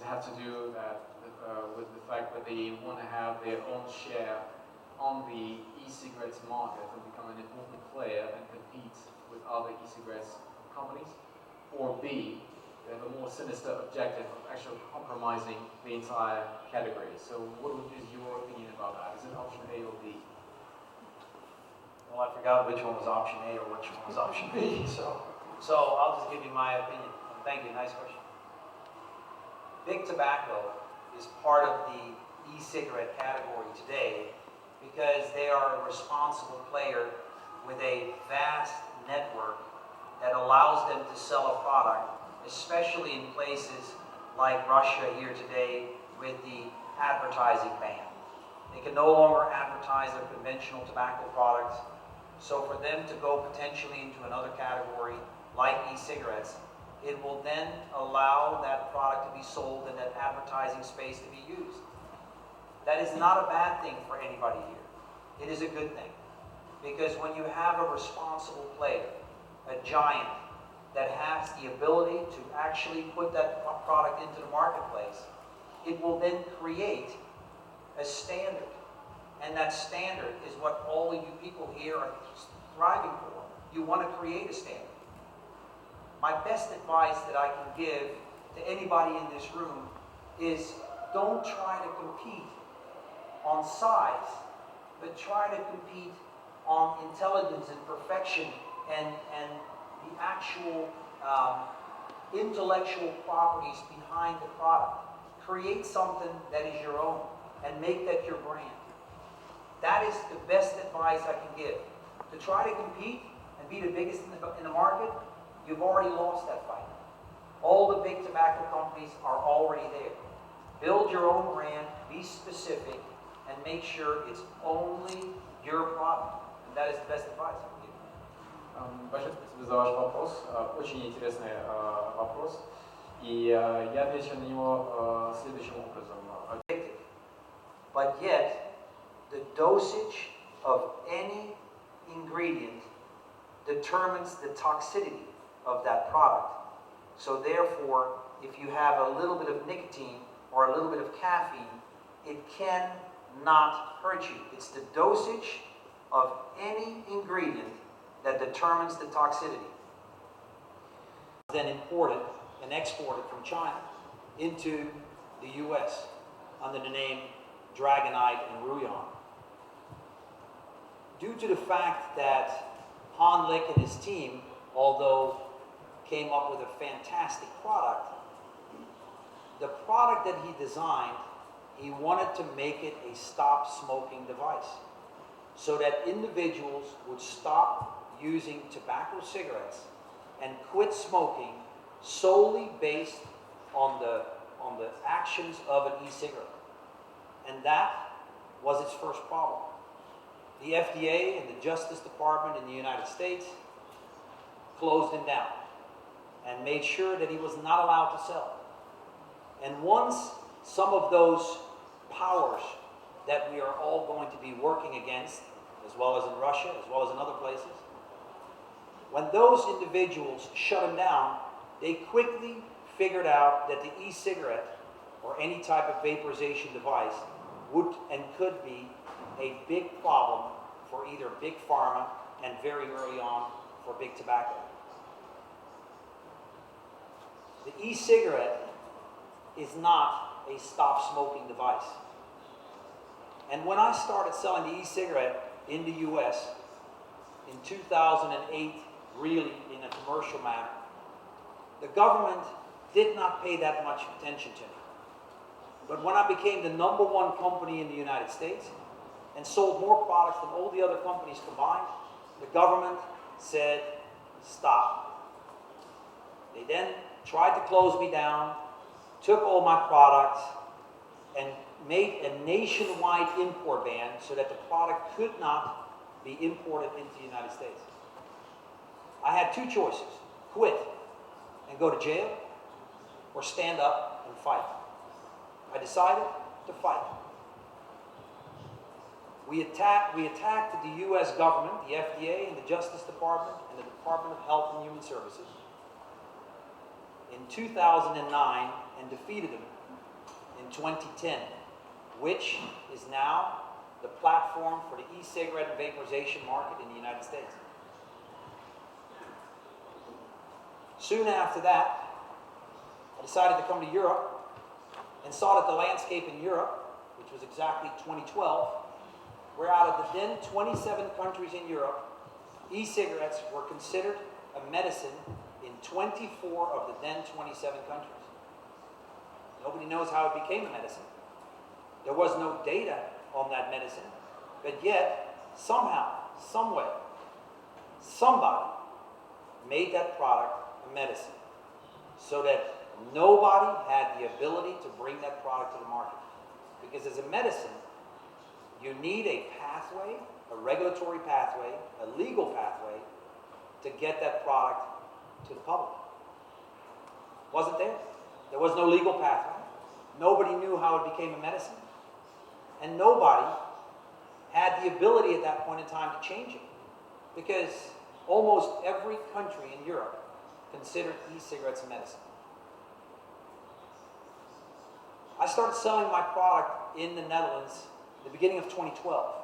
have to do that with the fact that they want to have their own share on the e-cigarettes market and become an important player and compete with other e-cigarettes companies? Or B, they have a more sinister objective of actually compromising the entire category. So what is your opinion about that? Is it option A or B? Well, I forgot which one was option A or which one was option B. So I'll just give you my opinion. Thank you, nice question. Big tobacco is part of the e-cigarette category today because they are a responsible player with a vast network that allows them to sell a product, especially in places like Russia here today with the advertising ban. They can no longer advertise their conventional tobacco products, so for them to go potentially into another category like e-cigarettes, it will then allow that product to be sold in that advertising space to be used. That is not a bad thing for anybody here. It is a good thing. Because when you have a responsible player, a giant, that has the ability to actually put that product into the marketplace, it will then create a standard. And that standard is what all of you people here are striving for. You want to create a standard. My best advice that I can give to anybody in this room is don't try to compete on size, but try to compete on intelligence and perfection and the actual intellectual properties behind the product. Create something that is your own and make that your brand. That is the best advice I can give. To try to compete and be the biggest in the market, you've already lost that fight. All the big tobacco companies are already there. Build your own brand, be specific, and make sure it's only your product. And that is the best advice I can give. Большое спасибо за ваш вопрос. Очень интересный вопрос. И я отвечу на него следующим образом. But yet, the dosage of any ingredient determines the toxicity of that product. So therefore, if you have a little bit of nicotine or a little bit of caffeine, it cannot hurt you. It's the dosage of any ingredient that determines the toxicity. Then imported and exported from China into the US under the name Dragonite and Rouillon. Due to the fact that Han Lick and his team, although came up with a fantastic product, the product that he designed, he wanted to make it a stop smoking device so that individuals would stop using tobacco cigarettes and quit smoking solely based on the actions of an e-cigarette. And that was its first problem. The FDA and the Justice Department in the United States closed him down and made sure that he was not allowed to sell. And once some of those powers that we are all going to be working against, as well as in Russia, as well as in other places, when those individuals shut him down, they quickly figured out that the e-cigarette or any type of vaporization device would and could be a big problem for either big pharma and very early on for big tobacco. The e-cigarette is not a stop smoking device. And when I started selling the e-cigarette in the US in 2008, really in a commercial manner, the government did not pay that much attention to me. But when I became the #1 company in the United States and sold more products than all the other companies combined, the government said, stop. They then tried to close me down, took all my products, and made a nationwide import ban so that the product could not be imported into the United States. I had two choices: quit and go to jail, or stand up and fight. I decided to fight. We attacked the US government, the FDA and the Justice Department and the Department of Health and Human Services in 2009 and defeated them in 2010, which is now the platform for the e-cigarette and vaporization market in the United States. Soon after that, I decided to come to Europe and saw that the landscape in Europe, which was exactly 2012, where out of the then 27 countries in Europe, e-cigarettes were considered a medicine in 24 of the then 27 countries. Nobody knows how it became a medicine. There was no data on that medicine, but yet, somehow, someway, somebody made that product a medicine so that nobody had the ability to bring that product to the market. Because as a medicine, you need a pathway, a regulatory pathway, a legal pathway to get that product to the public. Wasn't there. There was no legal pathway. Nobody knew how it became a medicine. And nobody had the ability at that point in time to change it. Because almost every country in Europe considered e-cigarettes a medicine. I started selling my product in the Netherlands at the beginning of 2012.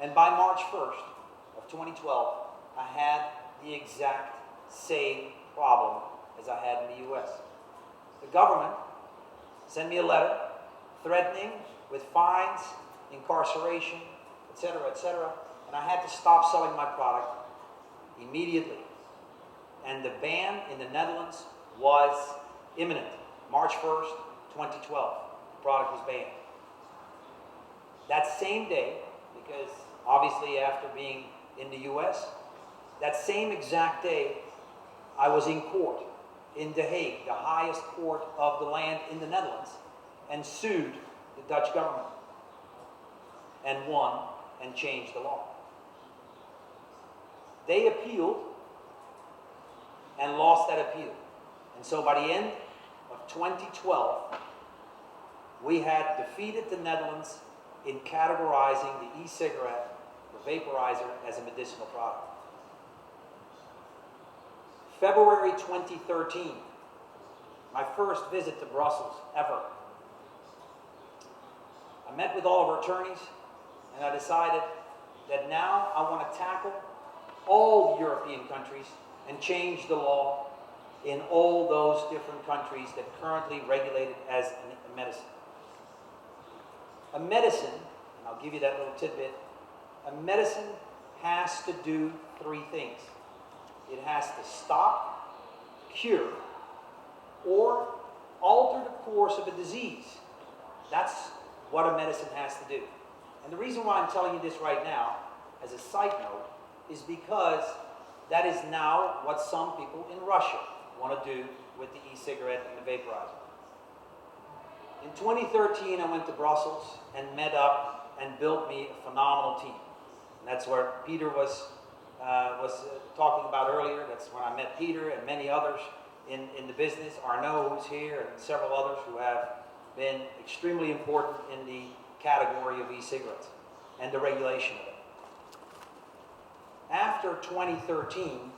And by March 1st of 2012, I had the exact same problem as I had in the US. The government sent me a letter threatening with fines, incarceration, etc., and I had to stop selling my product immediately. And the ban in the Netherlands was imminent. March 1st, 2012, the product was banned. That same day, because obviously after being in the US, that same exact day, I was in court in The Hague, the highest court of the land in the Netherlands, and sued the Dutch government, and won and changed the law. They appealed and lost that appeal. And so by the end of 2012, we had defeated the Netherlands in categorizing the e-cigarette, the vaporizer, as a medicinal product. February 2013, my first visit to Brussels ever. I met with all of our attorneys, and I decided that now I want to tackle all the European countries and change the law in all those different countries that currently regulate it as a medicine. A medicine, and I'll give you that little tidbit, a medicine has to do three things. It has to stop, cure, or alter the course of a disease. That's what a medicine has to do. And the reason why I'm telling you this right now, as a side note, is because that is now what some people in Russia want to do with the e-cigarette and the vaporizer. In 2013, I went to Brussels and met up and built me a phenomenal team. And that's where Peter was talking about earlier. That's when I met Peter and many others in the business. Arnaud, who's here, and several others who have been extremely important in the category of e-cigarettes and the regulation of it. After 2013,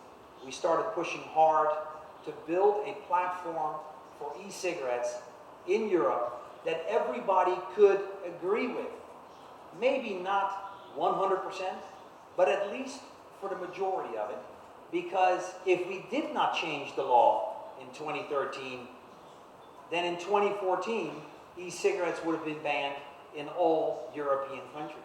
we started pushing hard to build a platform for e-cigarettes in Europe that everybody could agree with. Maybe not 100%, but at least for the majority of it. Because if we did not change the law in 2013, then in 2014, e-cigarettes would have been banned in all European countries.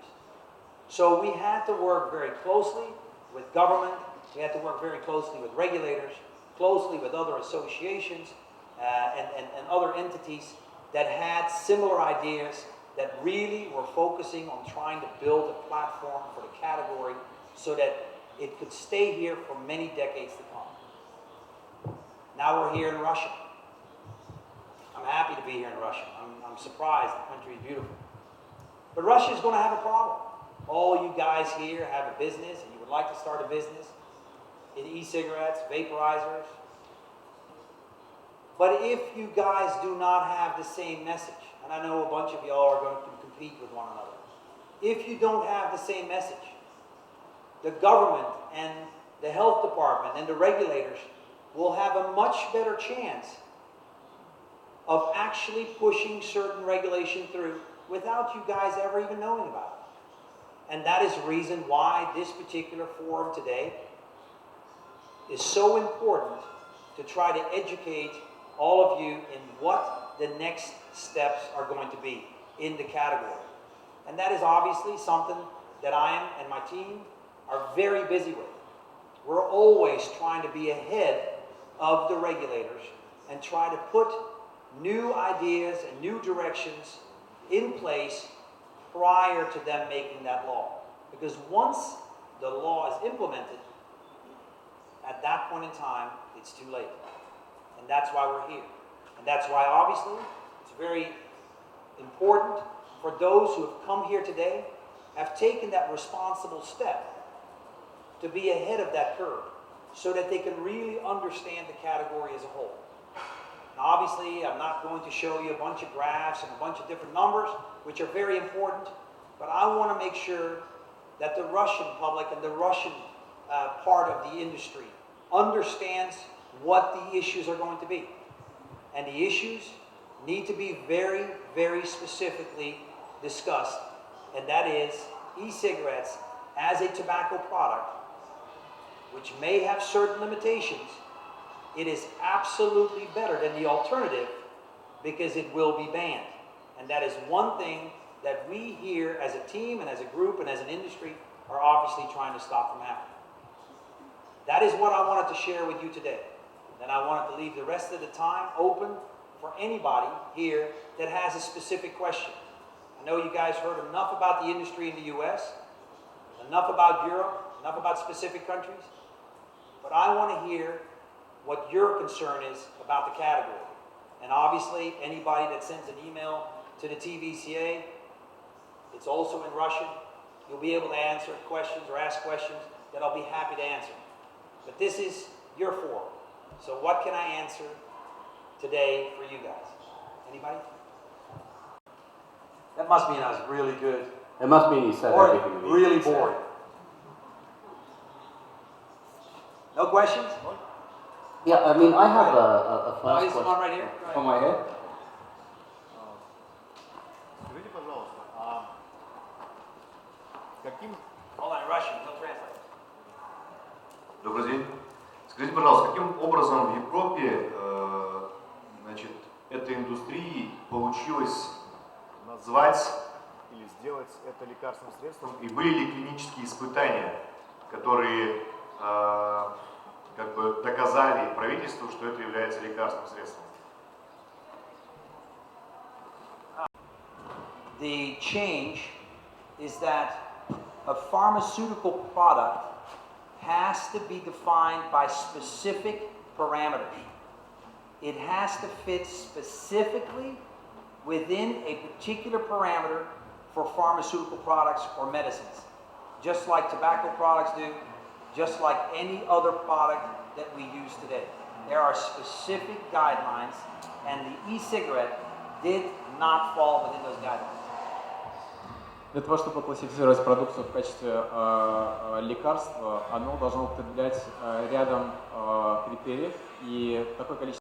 So we had to work very closely with government, we had to work very closely with regulators, closely with other associations and other entities that had similar ideas, that really were focusing on trying to build a platform for the category so that it could stay here for many decades to come. Now we're here in Russia. I'm happy to be here in Russia. I'm surprised. The country is beautiful. But Russia is going to have a problem. All you guys here have a business and you would like to start a business in e-cigarettes, vaporizers. But if you guys do not have the same message, and I know a bunch of y'all are going to compete with one another, if you don't have the same message, the government and the health department and the regulators will have a much better chance of actually pushing certain regulation through without you guys ever even knowing about it. And that is the reason why this particular forum today is so important, to try to educate all of you in what the next steps are going to be in the category. And that is obviously something that I am and my team are very busy with. We're always trying to be ahead of the regulators and try to put new ideas and new directions in place prior to them making that law. Because once the law is implemented, at that point in time, it's too late. And that's why we're here. And that's why, obviously, it's very important for those who have come here today, have taken that responsible step to be ahead of that curve, so that they can really understand the category as a whole. Now, obviously, I'm not going to show you a bunch of graphs and a bunch of different numbers, which are very important, but I want to make sure that the Russian public and the Russian part of the industry understands what the issues are going to be. And the issues need to be very, very specifically discussed, and that is e-cigarettes as a tobacco product, which may have certain limitations. It is absolutely better than the alternative because it will be banned. And that is one thing that we here as a team and as a group and as an industry are obviously trying to stop from happening. That is what I wanted to share with you today. Then I wanted to leave the rest of the time open for anybody here that has a specific question. I know you guys heard enough about the industry in the US, enough about Europe, enough about specific countries, but I want to hear what your concern is about the category. And obviously, anybody that sends an email to the TVCA, it's also in Russian. You'll be able to answer questions or ask questions that I'll be happy to answer. But this is your forum. So what can I answer today for you guys? Anybody? That must mean I was really good. It must mean you said Or everything you needed really to say. boring. No questions? Yeah, I mean, I have a Oh, first here's question. one right here. From my head? Скажите, пожалуйста, а каким... Hold on, Russian, no translate. Добрый день. Скажите, пожалуйста, каким образом в Европе, значит, этой индустрии получилось назвать или сделать это лекарственным средством, и были ли клинические испытания, которые как бы доказали правительству, что это является лекарственным средством? The change is that a pharmaceutical product has to be defined by specific parameters. It has to fit specifically within a particular parameter for pharmaceutical products or medicines, just like tobacco products do, just like any other product that we use today. There are specific guidelines, and the e-cigarette did not fall within those guidelines. Для того, чтобы классифицировать продукцию в качестве лекарства, оно должно употреблять рядом критериев, и такое количество